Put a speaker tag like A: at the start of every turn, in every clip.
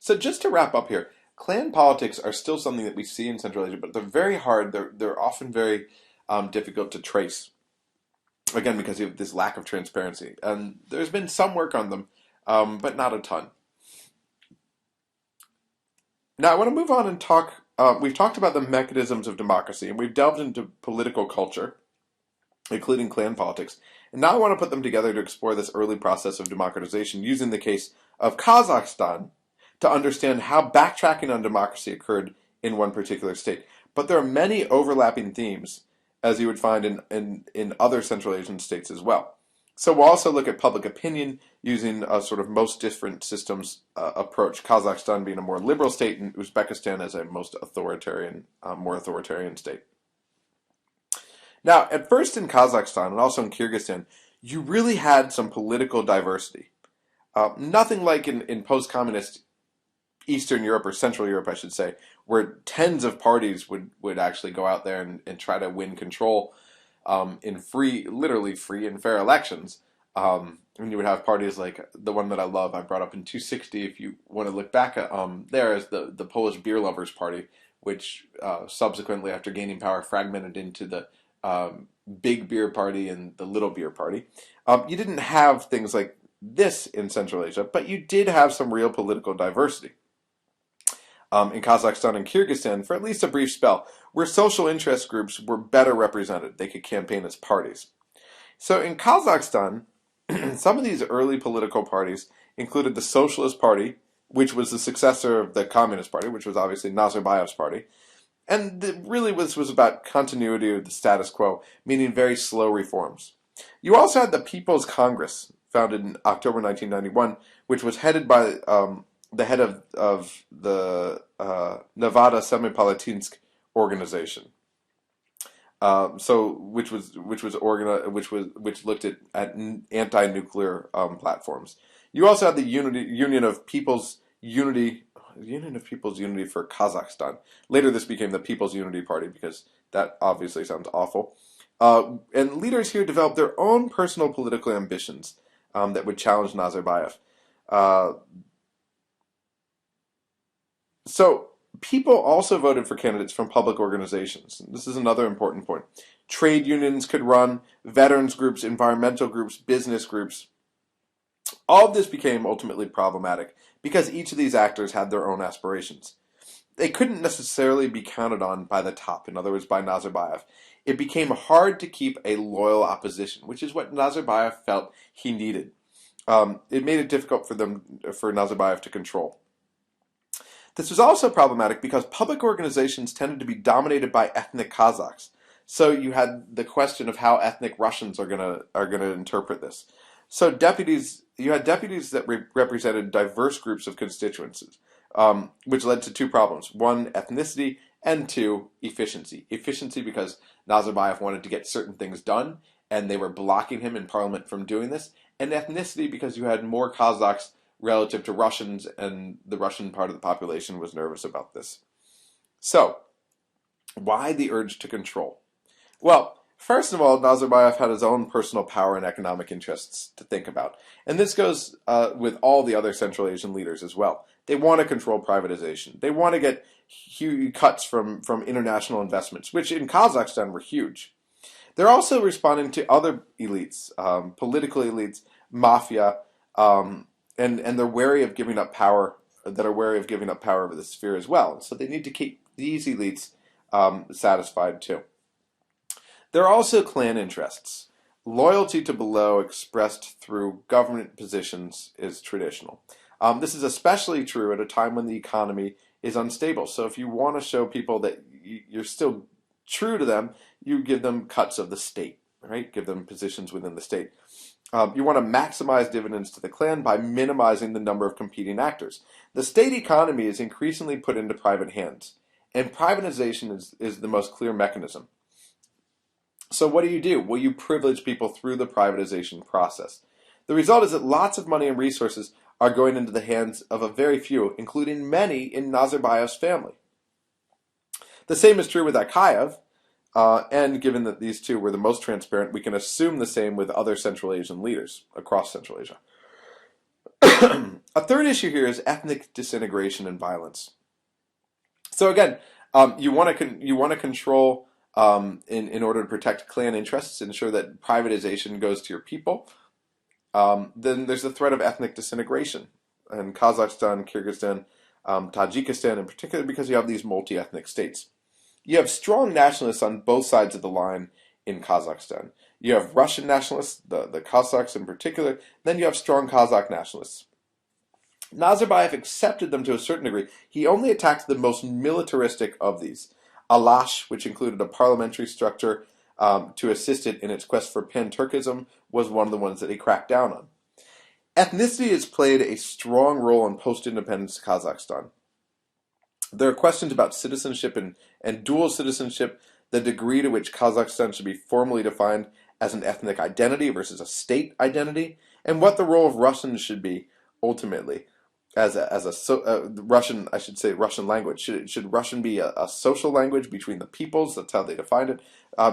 A: So just to wrap up here, clan politics are still something that we see in Central Asia, but they're very hard. They're often very difficult to trace. Again, because you have this lack of transparency, and there's been some work on them, but not a ton. Now I want to move on and talk. We've talked about the mechanisms of democracy, and we've delved into political culture, including clan politics. And now I want to put them together to explore this early process of democratization using the case of Kazakhstan to understand how backtracking on democracy occurred in one particular state. But there are many overlapping themes, as you would find in other Central Asian states as well. So we'll also look at public opinion using a sort of most different systems approach, Kazakhstan being a more liberal state and Uzbekistan as a most authoritarian, more authoritarian state. Now, at first in Kazakhstan and also in Kyrgyzstan, you really had some political diversity. Nothing like in post-communist Eastern Europe, or Central Europe, I should say, where tens of parties would actually go out there and try to win control in literally free and fair elections. And you would have parties like the one that I love, I brought up in 260, if you want to look back at there is the Polish Beer Lovers Party, which subsequently, after gaining power, fragmented into the Big Beer Party and the Little Beer Party. You didn't have things like this in Central Asia, but you did have some real political diversity. In Kazakhstan and Kyrgyzstan, for at least a brief spell, where social interest groups were better represented. They could campaign as parties. So in Kazakhstan, some of these early political parties included the Socialist Party, which was the successor of the Communist Party, which was obviously Nazarbayev's party. And really was about continuity of the status quo, meaning very slow reforms. You also had the People's Congress, founded in October 1991, which was headed by the head of the Nevada Semipalatinsk organization. Which looked at anti-nuclear platforms. You also had the Union of People's Unity for Kazakhstan. Later, this became the People's Unity Party because that obviously sounds awful. And leaders here developed their own personal political ambitions that would challenge Nazarbayev. So people also voted for candidates from public organizations. This is another important point. Trade unions could run, veterans groups, environmental groups, business groups. All of this became ultimately problematic because each of these actors had their own aspirations. They couldn't necessarily be counted on by the top, in other words, by Nazarbayev. It became hard to keep a loyal opposition, which is what Nazarbayev felt he needed. It made it difficult for Nazarbayev to control. This was also problematic because public organizations tended to be dominated by ethnic Kazakhs. So you had the question of how ethnic Russians are gonna interpret this. So you had deputies that represented diverse groups of constituencies, which led to two problems: one, ethnicity, and two, efficiency. Efficiency because Nazarbayev wanted to get certain things done, and they were blocking him in parliament from doing this, and ethnicity because you had more Kazakhs relative to Russians, and the Russian part of the population was nervous about this. So, why the urge to control? Well, first of all, Nazarbayev had his own personal power and economic interests to think about. And this goes with all the other Central Asian leaders as well. They want to control privatization. They want to get huge cuts from international investments, which in Kazakhstan were huge. They're also responding to other elites, political elites, mafia, and they're wary of giving up power, over the sphere as well. So they need to keep these elites satisfied too. There are also clan interests. Loyalty to below expressed through government positions is traditional. This is especially true at a time when the economy is unstable. So if you want to show people that you're still true to them, you give them cuts of the state, right? Give them positions within the state. You want to maximize dividends to the clan by minimizing the number of competing actors. The state economy is increasingly put into private hands, and privatization is the most clear mechanism. So what do? Well, you privilege people through the privatization process. The result is that lots of money and resources are going into the hands of a very few, including many in Nazarbayev's family. The same is true with Akayev, and given that these two were the most transparent, we can assume the same with other Central Asian leaders across Central Asia. A third issue here is ethnic disintegration and violence. So again, you want to control in order to protect clan interests, ensure that privatization goes to your people. Then there's the threat of ethnic disintegration in Kazakhstan, Kyrgyzstan, Tajikistan in particular, because you have these multi-ethnic states. You have strong nationalists on both sides of the line in Kazakhstan. You have Russian nationalists, the Kazakhs in particular, then you have strong Kazakh nationalists. Nazarbayev accepted them to a certain degree. He only attacked the most militaristic of these. Alash, which included a parliamentary structure to assist it in its quest for pan-Turkism, was one of the ones that he cracked down on. Ethnicity has played a strong role in post-independence Kazakhstan. There are questions about citizenship and dual citizenship, the degree to which Kazakhstan should be formally defined as an ethnic identity versus a state identity, and what the role of Russians should be ultimately as a Russian, I should say, Russian language. Should Russian be a social language between the peoples? That's how they defined it.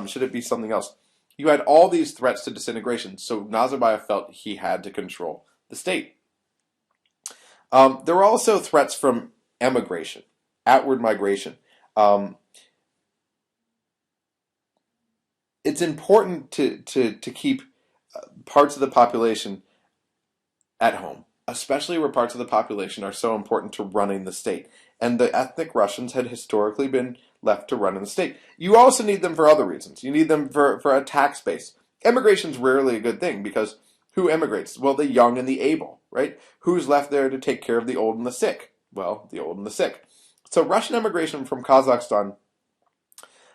A: Should it be something else? You had all these threats to disintegration, so Nazarbayev felt he had to control the state. There were also threats from emigration, outward migration. It's important to keep parts of the population at home, especially where parts of the population are so important to running the state. And the ethnic Russians had historically been left to run in the state. You also need them for other reasons. You need them for a tax base. Emigration's rarely a good thing because who emigrates? Well, the young and the able, right? Who's left there to take care of the old and the sick? Well, the old and the sick. So Russian emigration from Kazakhstan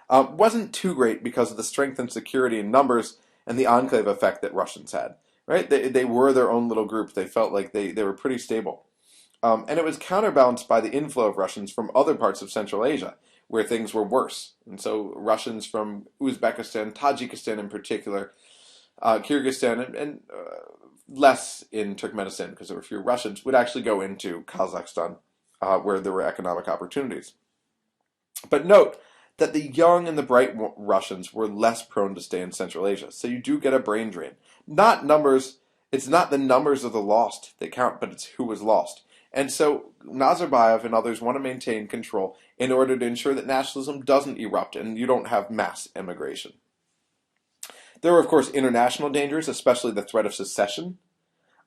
A: wasn't too great because of the strength and security in numbers and the enclave effect that Russians had. Right? They were their own little group. They felt like they were pretty stable. And it was counterbalanced by the inflow of Russians from other parts of Central Asia, where things were worse. And so Russians from Uzbekistan, Tajikistan in particular, Kyrgyzstan, and less in Turkmenistan, because there were fewer Russians, would actually go into Kazakhstan, where there were economic opportunities. But note that the young and the bright Russians were less prone to stay in Central Asia. So you do get a brain drain. Not numbers, it's not the numbers of the lost that count, but it's who was lost. And so Nazarbayev and others want to maintain control in order to ensure that nationalism doesn't erupt and you don't have mass emigration. There are, of course, international dangers, especially the threat of secession,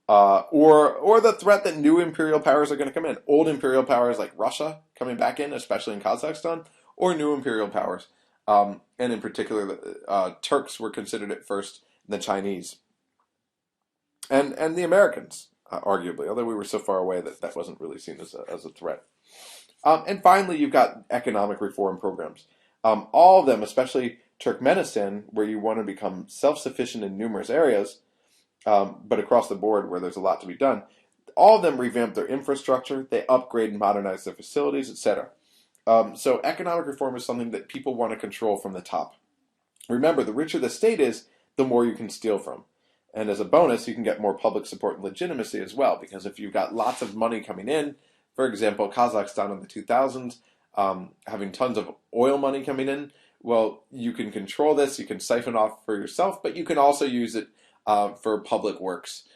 A: or the threat that new imperial powers are going to come in. Old imperial powers like Russia coming back in, especially in Kazakhstan, or new imperial powers. And in particular, Turks were considered at first, the Chinese. And the Americans, arguably, although we were so far away that wasn't really seen as a threat. And finally, you've got economic reform programs. All of them, especially Turkmenistan, where you want to become self-sufficient in numerous areas, but across the board where there's a lot to be done, all of them revamp their infrastructure, they upgrade and modernize their facilities, etc. So economic reform is something that people want to control from the top. Remember, the richer the state is, the more you can steal from. And as a bonus, you can get more public support and legitimacy as well, because if you've got lots of money coming in, for example, Kazakhstan in the 2000s, having tons of oil money coming in, well, you can control this, you can siphon off for yourself, but you can also use it for public works,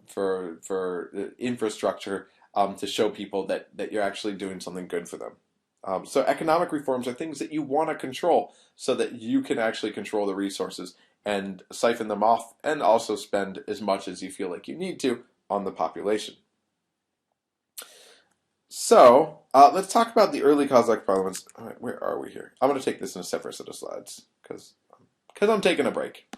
A: for infrastructure, to show people that you're actually doing something good for them. So economic reforms are things that you want to control so that you can actually control the resources and siphon them off and also spend as much as you feel like you need to on the population. So let's talk about the early Kazakh parliaments. All right, where are we here? I'm going to take this in a separate set of slides because I'm taking a break.